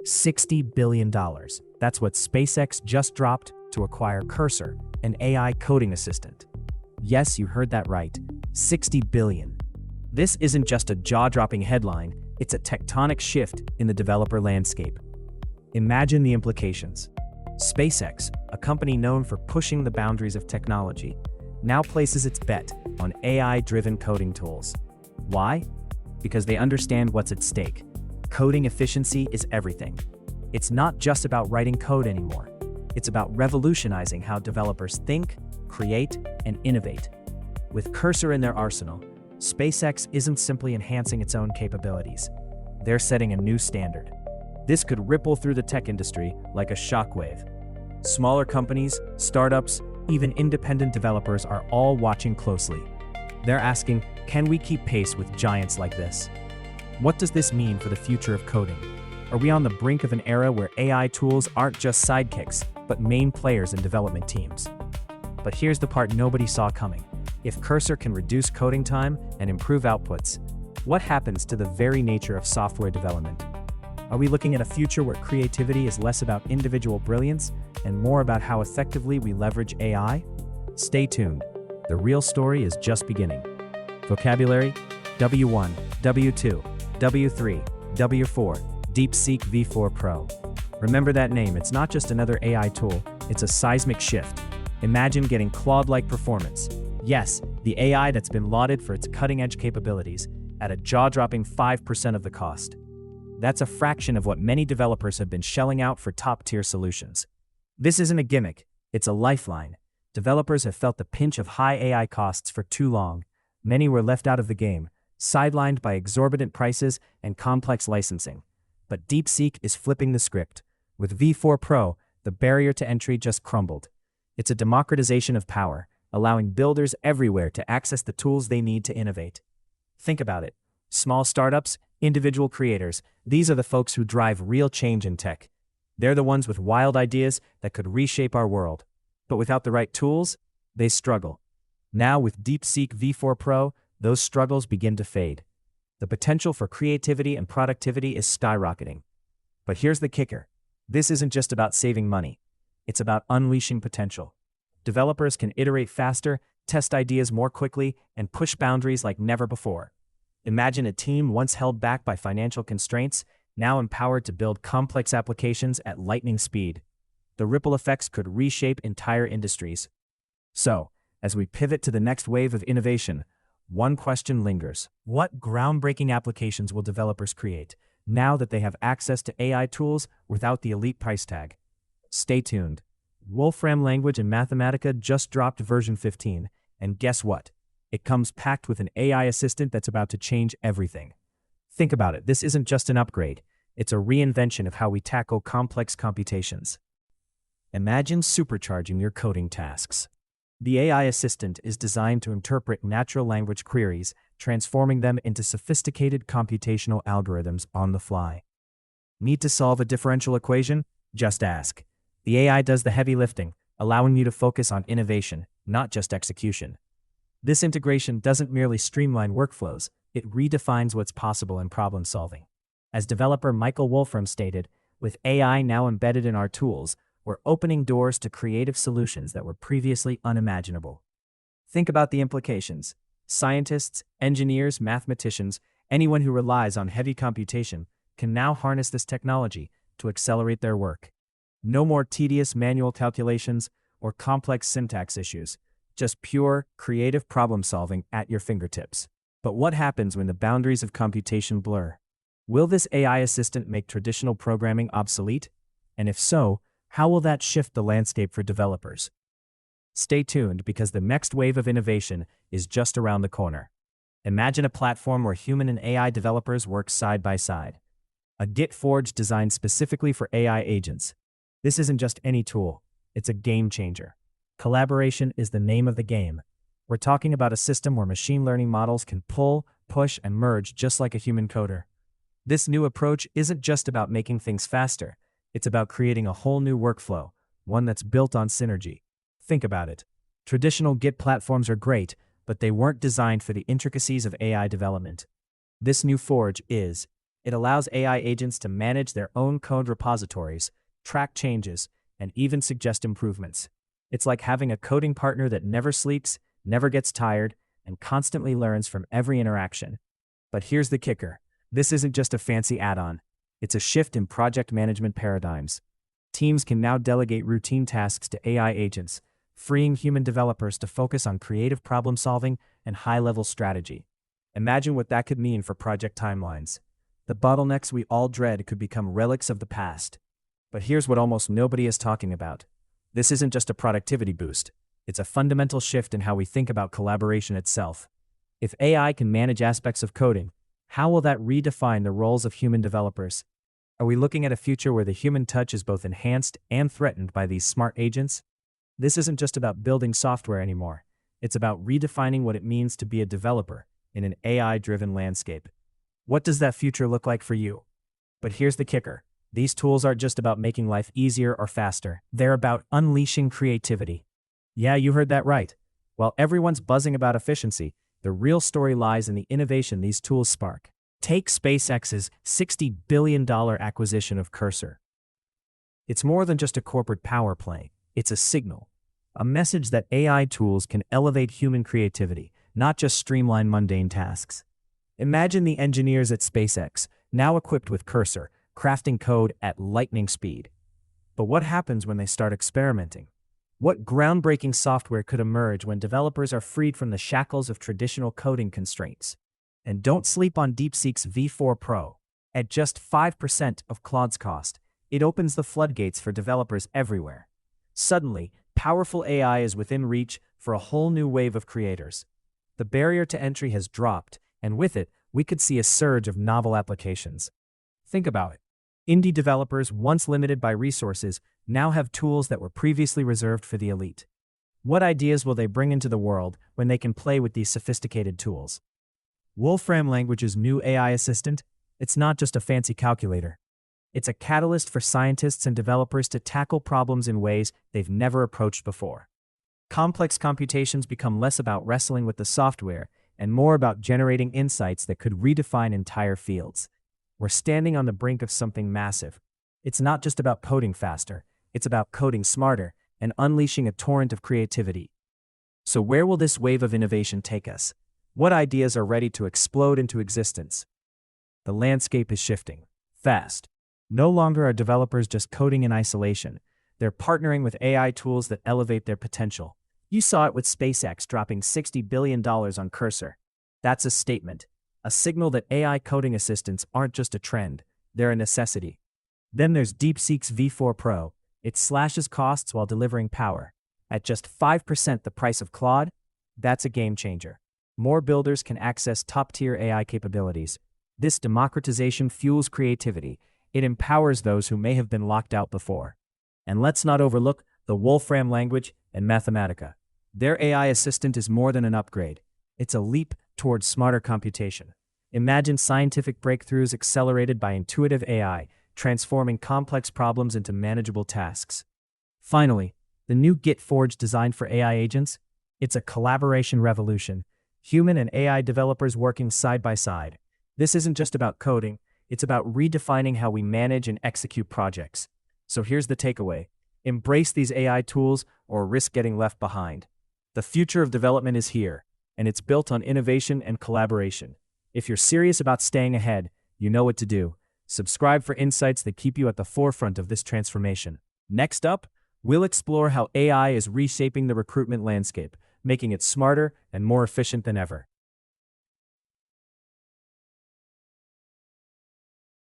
$60 billion. That's what SpaceX just dropped to acquire Cursor, an AI coding assistant. Yes, you heard that right. 60 billion. This isn't just a jaw-dropping headline, it's a tectonic shift in the developer landscape. Imagine the implications. SpaceX, a company known for pushing the boundaries of technology, now places its bet on AI-driven coding tools. Why? Because they understand what's at stake. Coding efficiency is everything. It's not just about writing code anymore. It's about revolutionizing how developers think, create, and innovate. With Cursor in their arsenal, SpaceX isn't simply enhancing its own capabilities. They're setting a new standard. This could ripple through the tech industry like a shockwave. Smaller companies, startups, even independent developers are all watching closely. They're asking, can we keep pace with giants like this? What does this mean for the future of coding? Are we on the brink of an era where AI tools aren't just sidekicks, but main players in development teams? But here's the part nobody saw coming. If Cursor can reduce coding time and improve outputs, what happens to the very nature of software development? Are we looking at a future where creativity is less about individual brilliance and more about how effectively we leverage AI? Stay tuned. The real story is just beginning. Vocabulary: W1, W2, W3, W4, DeepSeek V4 Pro. Remember that name, it's not just another AI tool, it's a seismic shift. Imagine getting Claude-like performance. Yes, the AI that's been lauded for its cutting-edge capabilities at a jaw-dropping 5% of the cost. That's a fraction of what many developers have been shelling out for top-tier solutions. This isn't a gimmick, it's a lifeline. Developers have felt the pinch of high AI costs for too long. Many were left out of the game, sidelined by exorbitant prices and complex licensing. But DeepSeek is flipping the script. With V4 Pro, the barrier to entry just crumbled. It's a democratization of power, allowing builders everywhere to access the tools they need to innovate. Think about it. Small startups, individual creators, these are the folks who drive real change in tech. They're the ones with wild ideas that could reshape our world. But without the right tools, they struggle. Now with DeepSeek V4 Pro, those struggles begin to fade. The potential for creativity and productivity is skyrocketing. But here's the kicker. This isn't just about saving money. It's about unleashing potential. Developers can iterate faster, test ideas more quickly, and push boundaries like never before. Imagine a team once held back by financial constraints, now empowered to build complex applications at lightning speed. The ripple effects could reshape entire industries. So, as we pivot to the next wave of innovation, one question lingers. What groundbreaking applications will developers create now that they have access to AI tools without the elite price tag? Stay tuned. Wolfram Language in Mathematica just dropped version 15, and guess what? It comes packed with an AI assistant that's about to change everything. Think about it, this isn't just an upgrade, it's a reinvention of how we tackle complex computations. Imagine supercharging your coding tasks. The AI assistant is designed to interpret natural language queries, transforming them into sophisticated computational algorithms on the fly. Need to solve a differential equation? Just ask. The AI does the heavy lifting, allowing you to focus on innovation, not just execution. This integration doesn't merely streamline workflows, it redefines what's possible in problem solving. As developer Michael Wolfram stated, with AI now embedded in our tools, we're opening doors to creative solutions that were previously unimaginable. Think about the implications. Scientists, engineers, mathematicians, anyone who relies on heavy computation can now harness this technology to accelerate their work. No more tedious manual calculations or complex syntax issues, just pure, creative problem solving at your fingertips. But what happens when the boundaries of computation blur? Will this AI assistant make traditional programming obsolete? And if so, how will that shift the landscape for developers? Stay tuned because the next wave of innovation is just around the corner. Imagine a platform where human and AI developers work side by side. A Git forge designed specifically for AI agents. This isn't just any tool, it's a game changer. Collaboration is the name of the game. We're talking about a system where machine learning models can pull, push, and merge just like a human coder. This new approach isn't just about making things faster, it's about creating a whole new workflow, one that's built on synergy. Think about it. Traditional Git platforms are great, but they weren't designed for the intricacies of AI development. This new forge is. It allows AI agents to manage their own code repositories, track changes, and even suggest improvements. It's like having a coding partner that never sleeps, never gets tired, and constantly learns from every interaction. But here's the kicker. This isn't just a fancy add-on. It's a shift in project management paradigms. Teams can now delegate routine tasks to AI agents, freeing human developers to focus on creative problem-solving and high-level strategy. Imagine what that could mean for project timelines. The bottlenecks we all dread could become relics of the past. But here's what almost nobody is talking about. This isn't just a productivity boost. It's a fundamental shift in how we think about collaboration itself. If AI can manage aspects of coding, how will that redefine the roles of human developers? Are we looking at a future where the human touch is both enhanced and threatened by these smart agents? This isn't just about building software anymore. It's about redefining what it means to be a developer in an AI-driven landscape. What does that future look like for you? But here's the kicker. These tools aren't just about making life easier or faster. They're about unleashing creativity. Yeah, you heard that right. While everyone's buzzing about efficiency, the real story lies in the innovation these tools spark. Take SpaceX's $60 billion acquisition of Cursor. It's more than just a corporate power play. It's a signal, a message that AI tools can elevate human creativity, not just streamline mundane tasks. Imagine the engineers at SpaceX, now equipped with Cursor, crafting code at lightning speed. But what happens when they start experimenting? What groundbreaking software could emerge when developers are freed from the shackles of traditional coding constraints? And don't sleep on DeepSeek's V4 Pro. At just 5% of Claude's cost, it opens the floodgates for developers everywhere. Suddenly, powerful AI is within reach for a whole new wave of creators. The barrier to entry has dropped, and with it, we could see a surge of novel applications. Think about it. Indie developers, once limited by resources, now have tools that were previously reserved for the elite. What ideas will they bring into the world when they can play with these sophisticated tools? Wolfram Language's new AI assistant? It's not just a fancy calculator. It's a catalyst for scientists and developers to tackle problems in ways they've never approached before. Complex computations become less about wrestling with the software and more about generating insights that could redefine entire fields. We're standing on the brink of something massive. It's not just about coding faster, it's about coding smarter and unleashing a torrent of creativity. So where will this wave of innovation take us? What ideas are ready to explode into existence? The landscape is shifting fast. No longer are developers just coding in isolation. They're partnering with AI tools that elevate their potential. You saw it with SpaceX dropping $60 billion on Cursor. That's a statement, a signal that AI coding assistants aren't just a trend, they're a necessity. Then there's DeepSeek's V4 Pro. It slashes costs while delivering power. At just 5% the price of Claude, that's a game changer. More builders can access top-tier AI capabilities. This democratization fuels creativity. It empowers those who may have been locked out before. And let's not overlook the Wolfram Language and Mathematica. Their AI assistant is more than an upgrade. It's a leap towards smarter computation. Imagine scientific breakthroughs accelerated by intuitive AI, transforming complex problems into manageable tasks. Finally, the new GitForge designed for AI agents? It's a collaboration revolution. Human and AI developers working side by side. This isn't just about coding, it's about redefining how we manage and execute projects. So here's the takeaway. Embrace these AI tools or risk getting left behind. The future of development is here, and it's built on innovation and collaboration. If you're serious about staying ahead, you know what to do. Subscribe for insights that keep you at the forefront of this transformation. Next up, we'll explore how AI is reshaping the recruitment landscape, making it smarter and more efficient than ever.